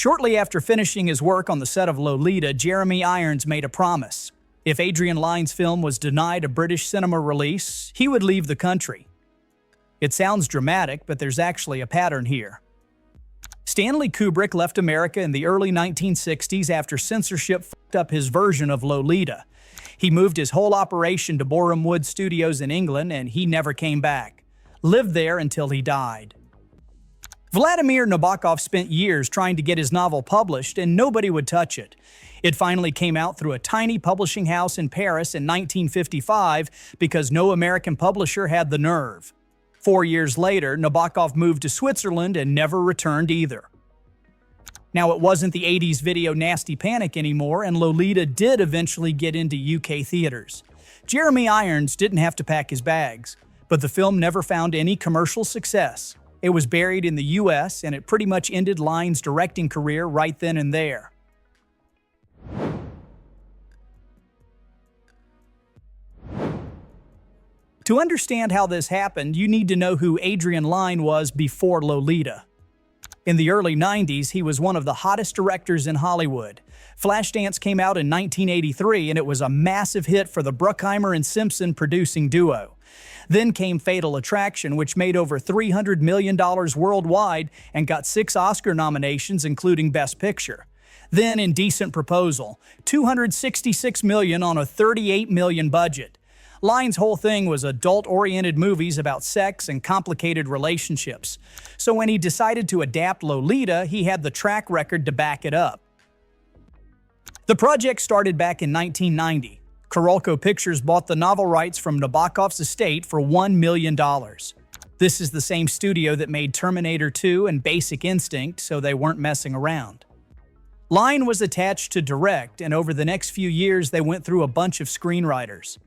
Shortly after finishing his work on the set of Lolita, Jeremy Irons made a promise. If Adrian Lyne's film was denied a British cinema release, he would leave the country. It sounds dramatic, but there's actually a pattern here. Stanley Kubrick left America in the early 1960s after censorship fucked up his version of Lolita. He moved his whole operation to Boreham Wood Studios in England, and he never came back. Lived there until he died. Vladimir Nabokov spent years trying to get his novel published, and nobody would touch it. It finally came out through a tiny publishing house in Paris in 1955 because no American publisher had the nerve. 4 years later, Nabokov moved to Switzerland and never returned either. Now, it wasn't the 80s video Nasty Panic anymore, and Lolita did eventually get into UK theaters. Jeremy Irons didn't have to pack his bags, but the film never found any commercial success. It was buried in the US, and it pretty much ended Lyne's directing career right then and there. To understand how this happened, you need to know who Adrian Lyne was before Lolita. In the early 90s, he was one of the hottest directors in Hollywood. Flashdance came out in 1983, and it was a massive hit for the Bruckheimer and Simpson producing duo. Then came Fatal Attraction, which made over $300 million worldwide and got 6 Oscar nominations, including Best Picture. Then Indecent Proposal, $266 million on a $38 million budget. Lyne's whole thing was adult-oriented movies about sex and complicated relationships. So when he decided to adapt Lolita, he had the track record to back it up. The project started back in 1990. Carolco Pictures bought the novel rights from Nabokov's estate for $1 million. This is the same studio that made Terminator 2 and Basic Instinct, so they weren't messing around. Lyne was attached to direct, and over the next few years they went through a bunch of screenwriters.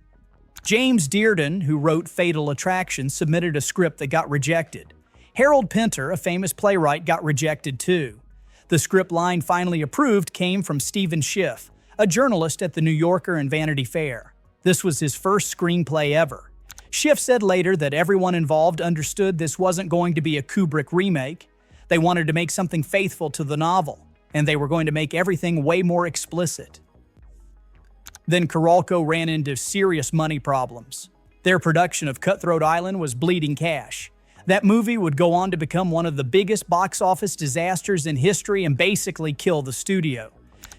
James Dearden, who wrote Fatal Attraction, submitted a script that got rejected. Harold Pinter, a famous playwright, got rejected too. The script Lyne finally approved came from Stephen Schiff, a journalist at The New Yorker and Vanity Fair. This was his first screenplay ever. Schiff said later that everyone involved understood this wasn't going to be a Kubrick remake. They wanted to make something faithful to the novel, and they were going to make everything way more explicit. Then Carolco ran into serious money problems. Their production of Cutthroat Island was bleeding cash. That movie would go on to become one of the biggest box office disasters in history and basically kill the studio.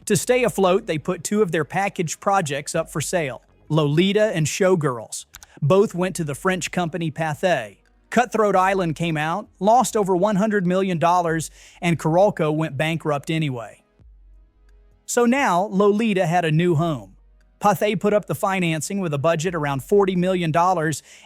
To stay afloat, they put 2 of their packaged projects up for sale, Lolita and Showgirls. Both went to the French company Pathé. Cutthroat Island came out, lost over $100 million, and Carolco went bankrupt anyway. So now, Lolita had a new home. Pathé put up the financing with a budget around $40 million,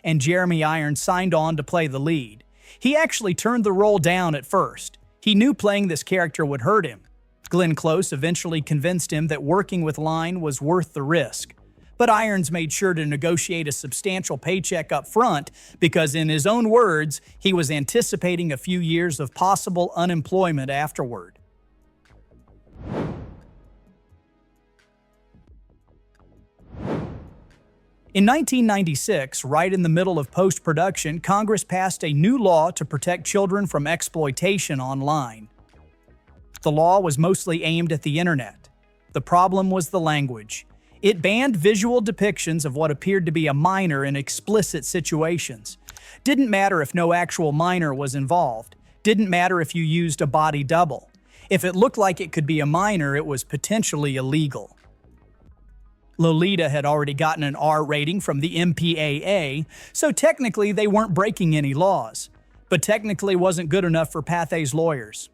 and Jeremy Irons signed on to play the lead. He actually turned the role down at first. He knew playing this character would hurt him. Glenn Close eventually convinced him that working with Lyne was worth the risk. But Irons made sure to negotiate a substantial paycheck up front because, in his own words, he was anticipating a few years of possible unemployment afterward. In 1996, right in the middle of post-production, Congress passed a new law to protect children from exploitation online. The law was mostly aimed at the internet. The problem was the language. It banned visual depictions of what appeared to be a minor in explicit situations. Didn't matter if no actual minor was involved. Didn't matter if you used a body double. If it looked like it could be a minor, it was potentially illegal. Lolita had already gotten an R rating from the MPAA, so technically they weren't breaking any laws. But technically wasn't good enough for Pathé's lawyers.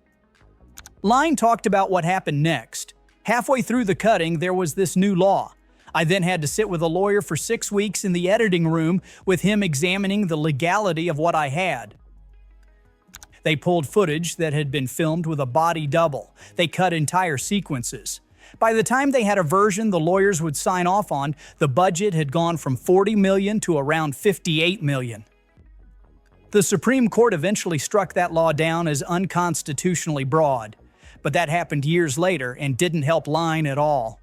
Lyne talked about what happened next. Halfway through the cutting, there was this new law. I then had to sit with a lawyer for 6 weeks in the editing room with him examining the legality of what I had. They pulled footage that had been filmed with a body double. They cut entire sequences. By the time they had a version the lawyers would sign off on, the budget had gone from $40 million to around $58 million. The Supreme Court eventually struck that law down as unconstitutionally broad. But that happened years later and didn't help Lyne at all.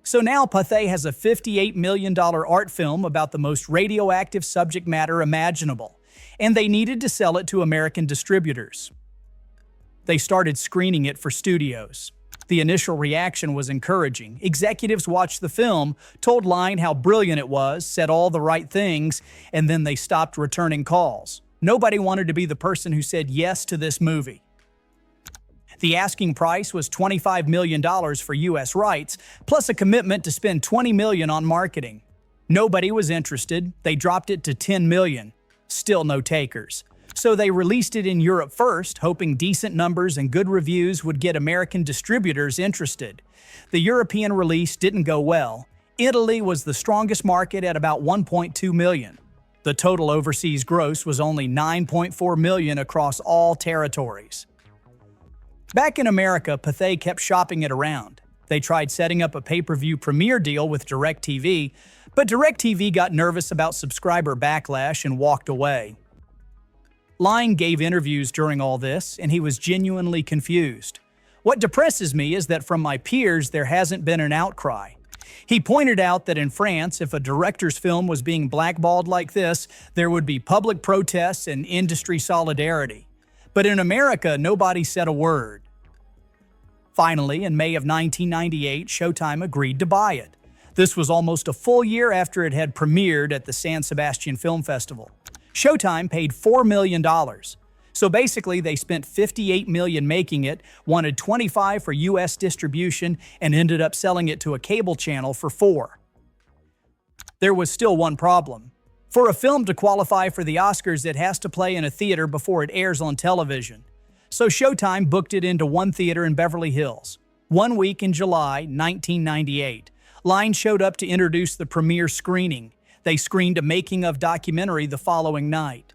So now Pathé has a $58 million art film about the most radioactive subject matter imaginable, and they needed to sell it to American distributors. They started screening it for studios. The initial reaction was encouraging. Executives watched the film, told Lyne how brilliant it was, said all the right things, and then they stopped returning calls. Nobody wanted to be the person who said yes to this movie. The asking price was $25 million for U.S. rights, plus a commitment to spend $20 million on marketing. Nobody was interested. They dropped it to $10 million. Still no takers. So they released it in Europe first, hoping decent numbers and good reviews would get American distributors interested. The European release didn't go well. Italy was the strongest market at about $1.2 million. The total overseas gross was only $9.4 million across all territories. Back in America, Pathé kept shopping it around. They tried setting up a pay-per-view premiere deal with DirecTV, but DirecTV got nervous about subscriber backlash and walked away. Lyne gave interviews during all this, and he was genuinely confused. What depresses me is that from my peers there hasn't been an outcry. He pointed out that in France, if a director's film was being blackballed like this, there would be public protests and industry solidarity. But in America, nobody said a word. Finally, in May of 1998, Showtime agreed to buy it. This was almost a full year after it had premiered at the San Sebastian Film Festival. Showtime paid $4 million. So basically, they spent $58 million making it, wanted $25 for U.S. distribution, and ended up selling it to a cable channel for $4. There was still one problem. For a film to qualify for the Oscars, it has to play in a theater before it airs on television. So Showtime booked it into one theater in Beverly Hills. 1 week in July 1998, Lyne showed up to introduce the premiere screening. They screened a making-of documentary the following night.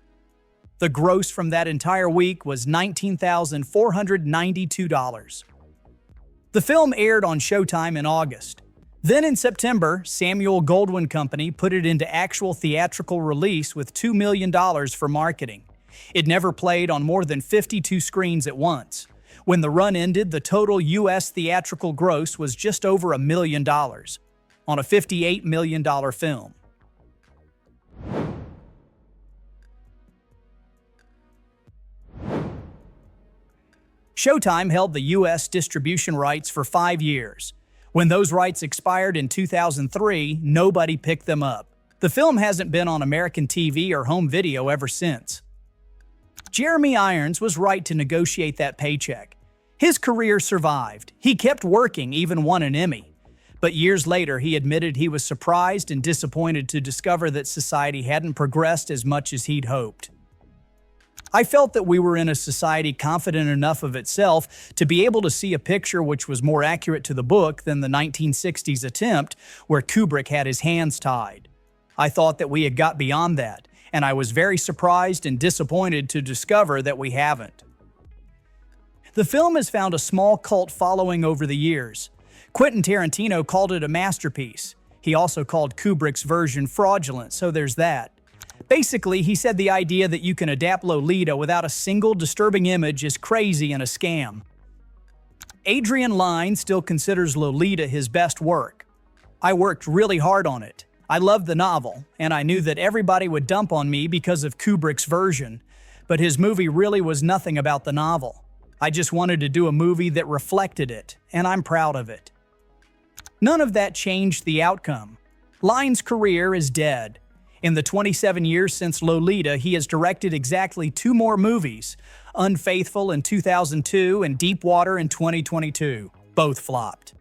The gross from that entire week was $19,492. The film aired on Showtime in August. Then in September, Samuel Goldwyn Company put it into actual theatrical release with $2 million for marketing. It never played on more than 52 screens at once. When the run ended, the total U.S. theatrical gross was just over $1 million on a $58 million film. Showtime held the U.S. distribution rights for 5 years. When those rights expired in 2003, nobody picked them up. The film hasn't been on American TV or home video ever since. Jeremy Irons was right to negotiate that paycheck. His career survived. He kept working, even won an Emmy. But years later, he admitted he was surprised and disappointed to discover that society hadn't progressed as much as he'd hoped. I felt that we were in a society confident enough of itself to be able to see a picture which was more accurate to the book than the 1960s attempt where Kubrick had his hands tied. I thought that we had got beyond that, and I was very surprised and disappointed to discover that we haven't. The film has found a small cult following over the years. Quentin Tarantino called it a masterpiece. He also called Kubrick's version fraudulent, so there's that. Basically, he said the idea that you can adapt Lolita without a single disturbing image is crazy and a scam. Adrian Lyne still considers Lolita his best work. I worked really hard on it. I loved the novel, and I knew that everybody would dump on me because of Kubrick's version, but his movie really was nothing about the novel. I just wanted to do a movie that reflected it, and I'm proud of it. None of that changed the outcome. Lyne's career is dead. In the 27 years since Lolita, he has directed exactly 2 more movies, Unfaithful in 2002 and Deep Water in 2022. Both flopped.